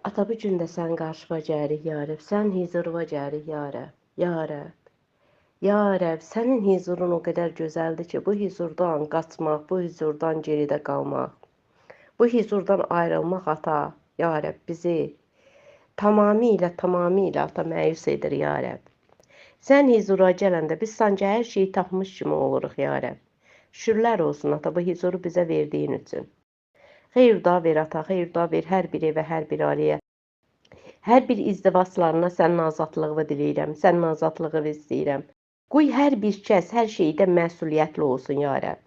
Ata bu gün də sən qarşıma gəlirik ya Rəbb, sən huzuruma gəlirik ya Rəbb, ya Rəbb. Ya Rəbb, sənin huzurun o qədər gözəldir ki, bu huzurdan qaçmaq, bu huzurdan geridə qalmaq, bu huzurdan ayrılmaq ata, ya Rəbb bizi tamamilə ata məyus edir ya Rəbb. Sən huzura gələndə biz sanki hər şeyi tapmış kimi oluruq ya Rəbb. Şükürlər olsun ata bu huzuru bizə verdiyin üçün. Xeyir-dua ver ata, xeyir-dua ver hər bir evə, hər bir ailəyə. Hər bir izdivaclarına sənin azadlığını diləyirəm, sənin azadlığını istəyirəm. Qoy hər bir kəs hər şeydə məsuliyyətli olsun ya Rəbb.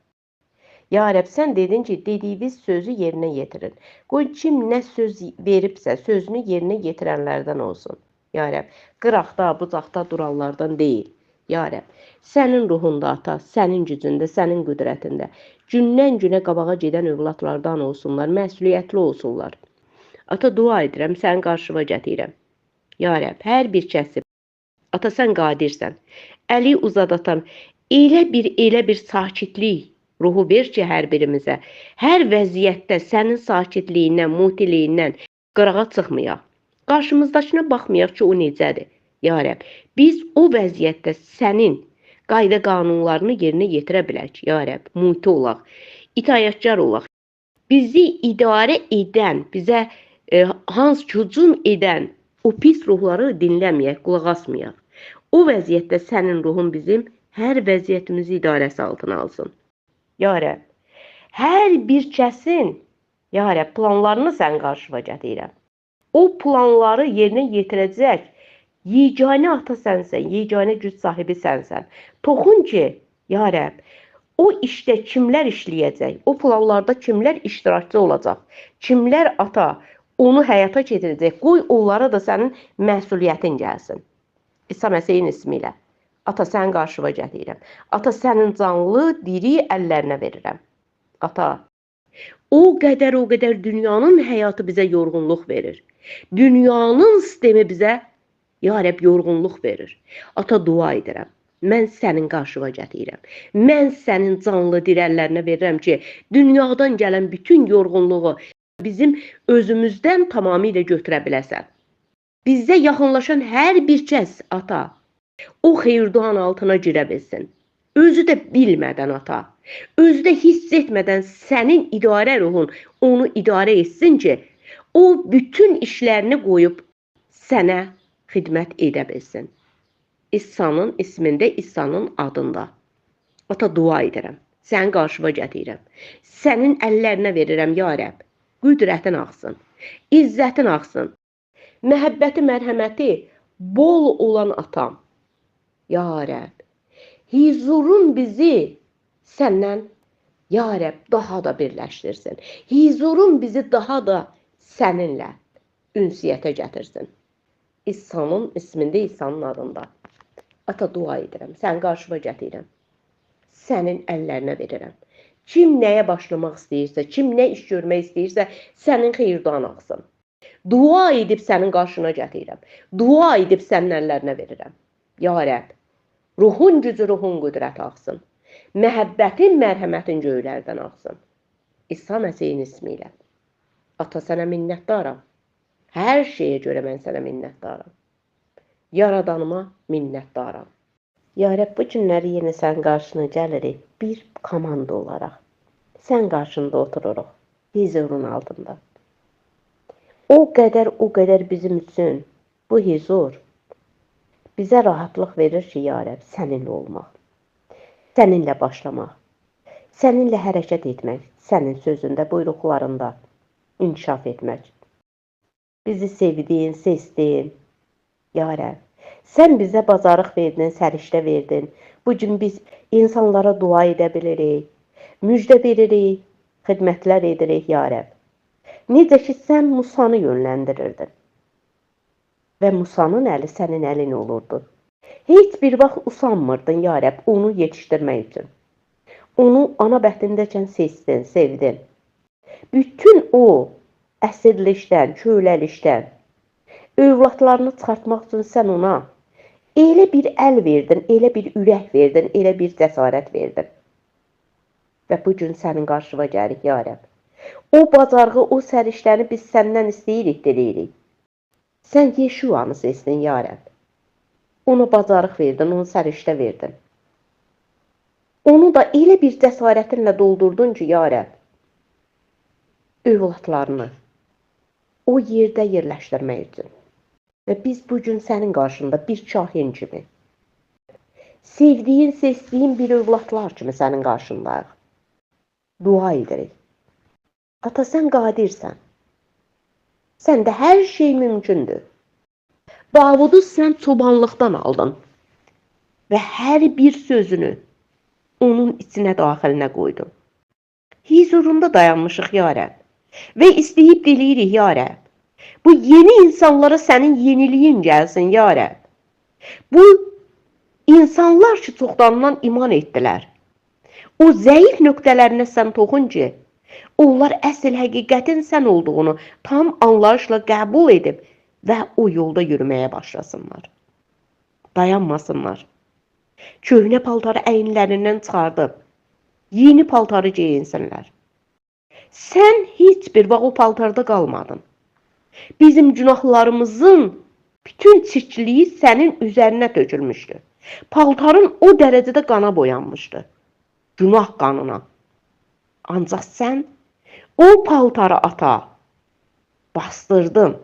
Ya Rəbb, sən dedin ki, dediyiniz sözü yerinə yetirin. Qoy kim nə söz veribsə, sözünü yerinə yetirənlərdən olsun. Ya Rəbb, qıraqda, bucaqda duranlardan deyil. Ya Rəbb, sənin ruhunda ata, sənin gücündə, sənin qüdrətində. Gündən günə qabağa gedən övladlardan olsunlar, məsuliyyətli olsunlar. Ata, dua edirəm, sənin qarşıma gətirəm. Ya Rəbb, hər bir kəsi, ata, sən qadirsən. Əli uzad atam, elə bir sakitlik ruhu ver ki, hər birimizə. Hər vəziyyətdə sənin sakitliyindən, mutiliyindən qırağa çıxmayaq. Qarşımızdakına baxmayaq ki, o necədir. Ya Rəbb, biz o vəziyyətdə sənin qayda qanunlarını yerinə yetirə bilək. Ya Rəbb, muti olaq, itayətkar olaq. Bizi idarə edən, bizə hans hücum edən o pis ruhları dinləməyək, qulaq asmayaq. O vəziyyətdə sənin ruhun bizim hər vəziyyətimizi idarəsi altına alsın. Ya Rəbb, hər bir kəsin, ya Rəbb, planlarını sən qarşıma gətirəm. O planları yerinə yetirəcək yeganə ata sənsən, yeganə güc sahibi sənsən. Toxun ki, ya Rəbb, o işdə kimlər işləyəcək, o planlarda kimlər iştirakçı olacaq, kimlər ata onu həyata keçirəcək, qoy onlara da sənin məsuliyyətin gəlsin. İsa Məsihin ismi ilə. Ata, sənin qarşıma gətirəm. Ata, sənin canlı, diri əllərinə verirəm. Ata, o qədər dünyanın həyatı bizə yorğunluq verir. Dünyanın sistemi bizə, ya Rəbb, yorğunluq verir. Ata, dua edirəm. Mən sənin qarşıma gətirəm. Mən sənin canlı dirəllərinə verirəm ki, dünyadan gələn bütün yorğunluğu bizim özümüzdən tamamilə götürə biləsən. Bizdə yaxınlaşan hər bir kəs, ata, o xeyirduanın altına girə bilsin. Özü də bilmədən ata, özü də hiss etmədən sənin idarə ruhun onu idarə etsin ki, o bütün işlərini qoyub sənə xidmət edə bilsin. İsa'nın ismində, İsa'nın adında. Ata, dua edirəm. Sənin qarşıma gətirəm. Sənin əllərinə verirəm, ya Rəbb. Qüdrətin axsın. İzzətin axsın. Məhəbbəti, mərhəməti bol olan atam. Ya Rəbb. Huzurun bizi səndən, ya Rəbb, daha da birləşdirsin. Huzurun bizi daha da səninlə ünsiyyətə gətirsin. İsa'nın ismində, İsa'nın adında. Ata, dua edirəm, sən qarşıma gətirəm. Sənin əllərinə verirəm. Kim nəyə başlamaq istəyirsə, kim nə iş görmək istəyirsə, sənin xeyirduan axsın. Dua edib sənin qarşına gətirəm. Dua edib sənin əllərinə verirəm. Ya Rəbb, ruhun gücü, ruhun qüdrəti axsın. Məhəbbətin, mərhəmətin göylərdən axsın. İsa Məsihin ismi ilə. Ata, sənə minnətdaram. Hər şeyə görə mən sənə minnətdaram. Yaradanıma minnətdaram. Ya Rəbb, bu günləri yenə sən qarşına gəlirik, bir komanda olaraq. Sən qarşında otururuq, huzurun altında. O qədər bizim üçün bu huzur bizə rahatlıq verir ki, ya Rəbb, səninlə olmaq, səninlə başlamaq, səninlə hərəkət etmək, sənin sözündə, buyruqlarında inkişaf etmək. Bizi sevdin, seçdin, ya Rəbb. Sən bizə bacarıq verdin, səriştə verdin. Bugün biz insanlara dua edə bilirik, müjdə veririk, xidmətlər edirik, ya Rəbb. Necə ki, sən Musanı yönləndirirdin və Musanın əli sənin əlin olurdu. Heç bir vaxt usanmırdın, ya Rəbb, onu yetişdirmək üçün. Onu ana bətnindəkən seçdin, sevdin. Bütün o əsirlikdən, köləlikdən, övladlarını çıxartmaq üçün sən ona elə bir əl verdin, elə bir ürək verdin, elə bir cəsarət verdin. Və bugün sənin qarşıma gəlirik, ya Rəbb. O bacarığı, o səriştəni biz səndən istəyirik, deyirik. Sən Yeşuanı seçdin, ya Rəbb. Ona bacarıq verdin, onu səriştə verdin. Onu da elə bir cəsarətinlə doldurdun ki, ya Rəbb, övladlarını o yerdə yerləşdirmək üçün. Və biz bugün sənin qarşında bir kahin kimi, sevdiyin, seçdiyin bir övladlar kimi sənin qarşındayıq. Dua edirik. Ata, sən qadirsən. Səndə hər şey mümkündür. Davudu sən çobanlıqdan aldın və hər bir sözünü onun içinə daxilinə qoydun. Huzurunda dayanmışıq, ya Rəbb. Və istəyib diləyirik, ya Rəbb. Bu yeni insanlara sənin yeniliyin gəlsin, ya Rəbb. Bu insanlar ki, çoxdandan iman etdilər. O zəif nöqtələrinə sən toxun ki, onlar əsl həqiqətin sən olduğunu tam anlayışla qəbul edib və o yolda yürüməyə başlasınlar. Dayanmasınlar. Köhnə paltarı əyinlərindən çıxardıb, yeni paltarı geyinsinlər. Sən heç bir vaxt o paltarda qalmadın. Bizim günahlarımızın bütün çirkliyi sənin üzərinə tökülmüşdü. Paltarın o dərəcədə qana boyanmışdı. Günah qanına. Ancaq sən o paltarı, ata, bastırdın.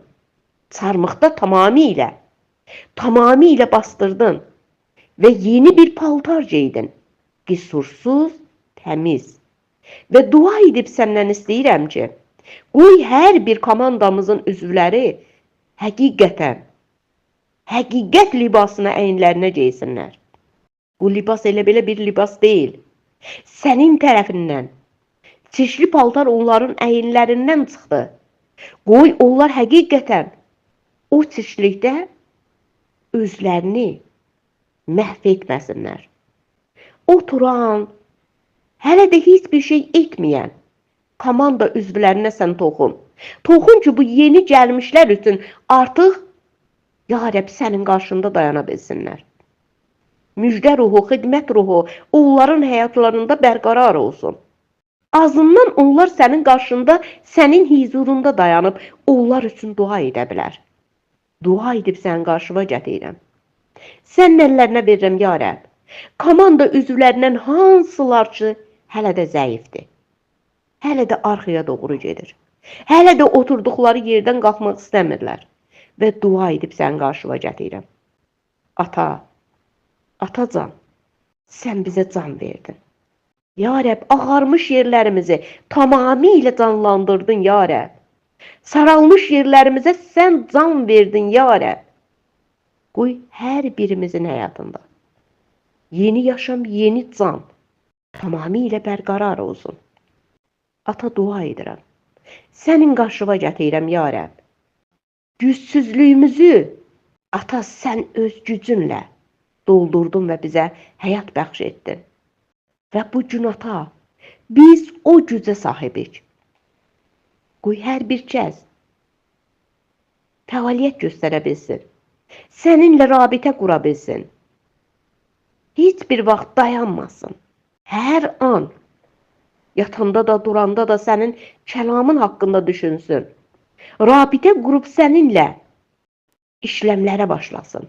Çarmıqda tamamilə bastırdın və yeni bir paltar geydin. Qüsursuz, təmiz. Və dua edib səndən istəyirəm ki, qoy hər bir komandamızın üzvləri həqiqət libasına əyinlərinə geysinlər. Bu libas elə belə bir libas deyil. Sənin tərəfindən çeşli paltar onların əyinlərindən çıxdı. Qoy onlar həqiqətən o çeşlikdə özlərini məhv etməsinlər. Oturan, hələ də heç bir şey etməyən komanda üzvlərinə sən toxun. Toxun ki, bu yeni gəlmişlər üçün artıq, ya Rəbb, sənin qarşında dayana bilsinlər. Müjdə ruhu, xidmət ruhu onların həyatlarında bərqərar olsun. Azından onlar sənin qarşında, sənin huzurunda dayanıb, onlar üçün dua edə bilər. Dua edib sənin qarşıma gətirirəm. Sənin əllərinə verirəm, ya Rəbb. Komanda üzvlərindən hansılar ki, hələ də zəifdir. Hələ də arxaya doğru gedir. Hələ də oturduqları yerdən qalxmaq istəmirlər. Və dua edib sənin qarşıma gətirirəm. Ata, atacan, sən bizə can verdin. Ya Rəbb, ağarmış yerlərimizi tamamilə canlandırdın, ya Rəbb. Saralmış yerlərimizə sən can verdin, ya Rəbb. Qoy hər birimizin həyatında yeni yaşam, yeni can tamamilə bərqərar olsun. Ata, dua edirəm. Sənin qarşıma gətirirəm, ya Rəbb. Gücsüzlüyümüzü, ata, sən öz gücünlə doldurdun və bizə həyat bəxş etdin. Və bu gün, ata, biz o gücə sahibik. Qoy hər bir kəs fəaliyyət göstərə bilsin. Səninlə rabitə qura bilsin. Heç bir vaxt dayanmasın. Hər an, yatanda da, duranda da sənin kəlamın haqqında düşünsün. Rabitə qurub səninlə işləmlərə başlasın.